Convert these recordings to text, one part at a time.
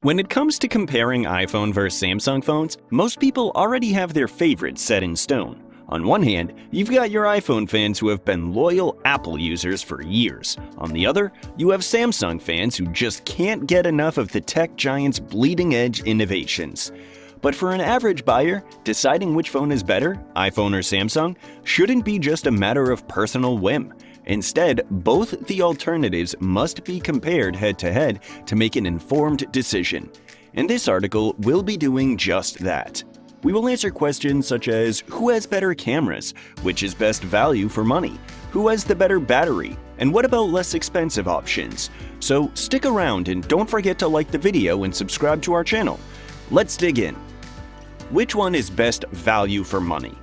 When it comes to comparing iPhone versus Samsung phones, most people already have their favorites set in stone. On one hand, you've got your iPhone fans who have been loyal Apple users for years. On the other, you have Samsung fans who just can't get enough of the tech giant's bleeding-edge innovations. But for an average buyer, deciding which phone is better, iPhone or Samsung, shouldn't be just a matter of personal whim. Instead, both the alternatives must be compared head-to-head to make an informed decision. In this article, we'll be doing just that. We will answer questions such as who has better cameras, which is best value for money, who has the better battery, and what about less expensive options. So stick around and don't forget to like the video and subscribe to our channel. Let's dig in. Which one is best value for money?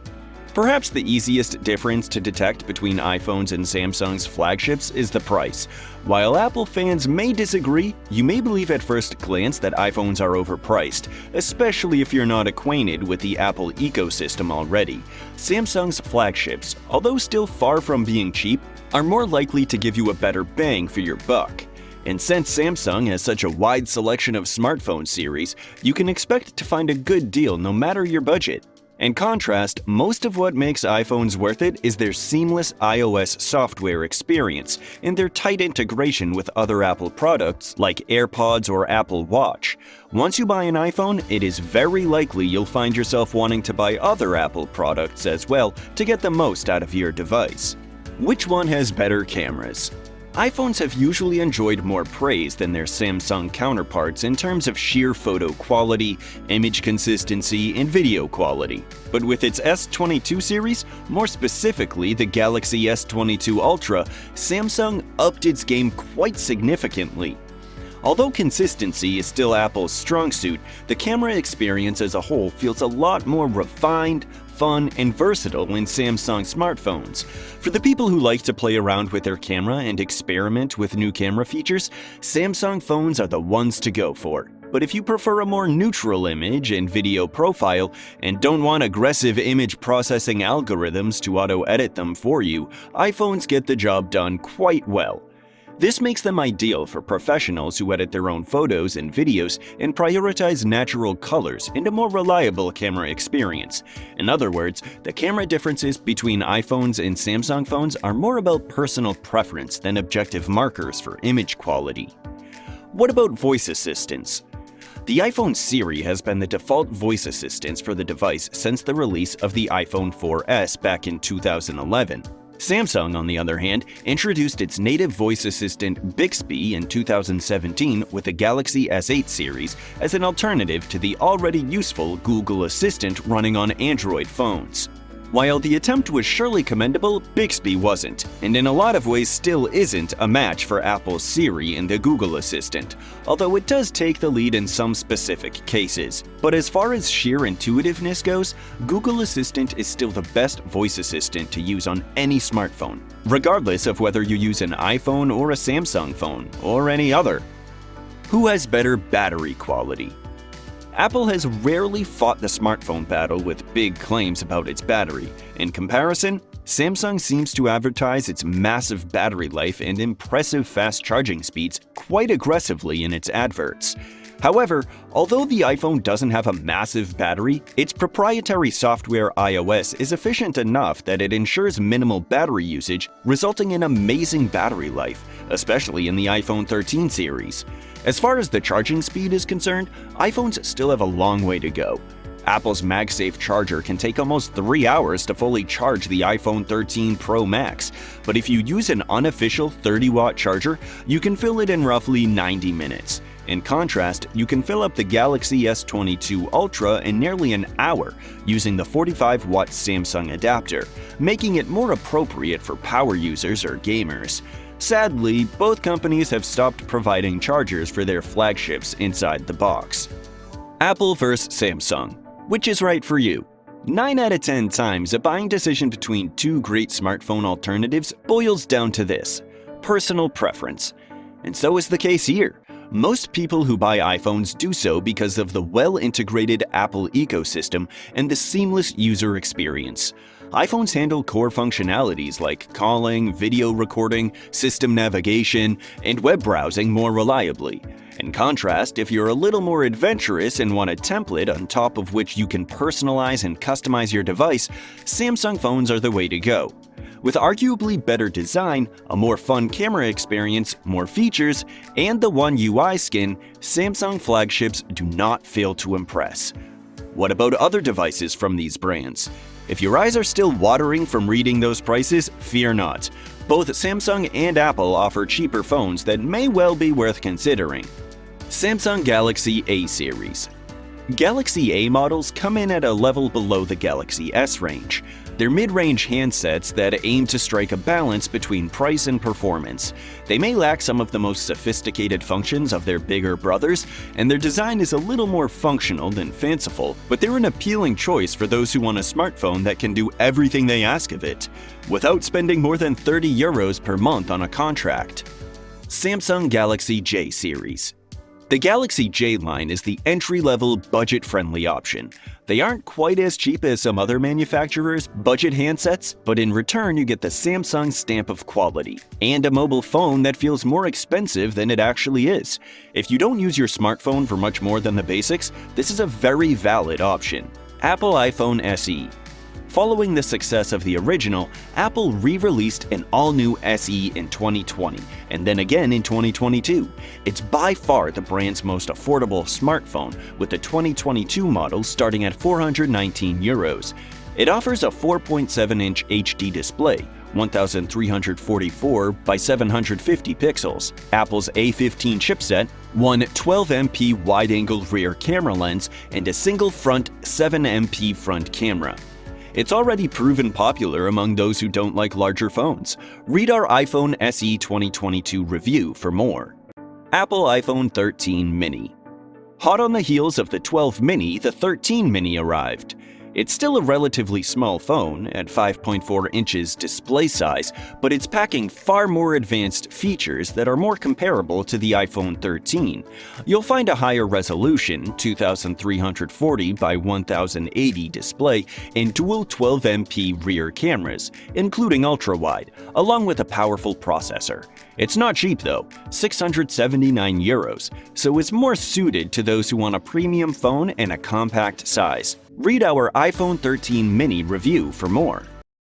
Perhaps the easiest difference to detect between iPhones and Samsung's flagships is the price. While Apple fans may disagree, you may believe at first glance that iPhones are overpriced, especially if you're not acquainted with the Apple ecosystem already. Samsung's flagships, although still far from being cheap, are more likely to give you a better bang for your buck. And since Samsung has such a wide selection of smartphone series, you can expect to find a good deal no matter your budget. In contrast, most of what makes iPhones worth it is their seamless iOS software experience and their tight integration with other Apple products like AirPods or Apple Watch. Once you buy an iPhone, it is very likely you'll find yourself wanting to buy other Apple products as well to get the most out of your device. Which one has better cameras? iPhones have usually enjoyed more praise than their Samsung counterparts in terms of sheer photo quality, image consistency, and video quality. But with its S22 series, more specifically the Galaxy S22 Ultra, Samsung upped its game quite significantly. Although consistency is still Apple's strong suit, the camera experience as a whole feels a lot more refined, fun, and versatile in Samsung smartphones. For the people who like to play around with their camera and experiment with new camera features, Samsung phones are the ones to go for. But if you prefer a more neutral image and video profile and don't want aggressive image processing algorithms to auto-edit them for you, iPhones get the job done quite well. This makes them ideal for professionals who edit their own photos and videos and prioritize natural colors and a more reliable camera experience. In other words, the camera differences between iPhones and Samsung phones are more about personal preference than objective markers for image quality. What about voice assistants? The iPhone Siri has been the default voice assistant for the device since the release of the iPhone 4S back in 2011. Samsung, on the other hand, introduced its native voice assistant Bixby in 2017 with the Galaxy S8 series as an alternative to the already useful Google Assistant running on Android phones. While the attempt was surely commendable, Bixby wasn't, and in a lot of ways still isn't a match for Apple's Siri and the Google Assistant, although it does take the lead in some specific cases. But as far as sheer intuitiveness goes, Google Assistant is still the best voice assistant to use on any smartphone, regardless of whether you use an iPhone or a Samsung phone, or any other. Who has better battery quality? Apple has rarely fought the smartphone battle with big claims about its battery. In comparison, Samsung seems to advertise its massive battery life and impressive fast charging speeds quite aggressively in its adverts. However, although the iPhone doesn't have a massive battery, its proprietary software iOS is efficient enough that it ensures minimal battery usage, resulting in amazing battery life, especially in the iPhone 13 series. As far as the charging speed is concerned, iPhones still have a long way to go. Apple's MagSafe charger can take almost 3 hours to fully charge the iPhone 13 Pro Max, but if you use an unofficial 30-watt charger, you can fill it in roughly 90 minutes. In contrast, you can fill up the Galaxy S22 Ultra in nearly an hour using the 45-watt Samsung adapter, making it more appropriate for power users or gamers. Sadly, both companies have stopped providing chargers for their flagships inside the box. Apple vs. Samsung. Which is right for you? 9 out of 10 times, a buying decision between two great smartphone alternatives boils down to this: personal preference. And so is the case here. Most people who buy iPhones do so because of the well-integrated Apple ecosystem and the seamless user experience. iPhones handle core functionalities like calling, video recording, system navigation, and web browsing more reliably. In contrast, if you're a little more adventurous and want a template on top of which you can personalize and customize your device, Samsung phones are the way to go. With arguably better design, a more fun camera experience, more features, and the One UI skin, Samsung flagships do not fail to impress. What about other devices from these brands? If your eyes are still watering from reading those prices, fear not. Both Samsung and Apple offer cheaper phones that may well be worth considering. Samsung Galaxy A series. Galaxy A models come in at a level below the Galaxy S range. They're mid-range handsets that aim to strike a balance between price and performance. They may lack some of the most sophisticated functions of their bigger brothers, and their design is a little more functional than fanciful, but they're an appealing choice for those who want a smartphone that can do everything they ask of it, without spending more than €30 per month on a contract. Samsung Galaxy J series. The Galaxy J line is the entry-level, budget-friendly option. They aren't quite as cheap as some other manufacturers' budget handsets, but in return you get the Samsung stamp of quality, and a mobile phone that feels more expensive than it actually is. If you don't use your smartphone for much more than the basics, this is a very valid option. Apple iPhone SE. Following the success of the original, Apple re-released an all-new SE in 2020, and then again in 2022. It's by far the brand's most affordable smartphone, with the 2022 model starting at €419. It offers a 4.7-inch HD display, 1344 by 750 pixels, Apple's A15 chipset, one 12MP wide-angle rear camera lens, and a single front 7MP front camera. It's already proven popular among those who don't like larger phones. Read our iPhone SE 2022 review for more. Apple iPhone 13 mini. Hot on the heels of the 12 mini, the 13 mini arrived. It's still a relatively small phone, at 5.4 inches display size, but it's packing far more advanced features that are more comparable to the iPhone 13. You'll find a higher resolution, 2340 by 1080 display, and dual 12MP rear cameras, including ultra-wide, along with a powerful processor. It's not cheap though, €679, so it's more suited to those who want a premium phone and a compact size. Read our iPhone 13 mini review for more.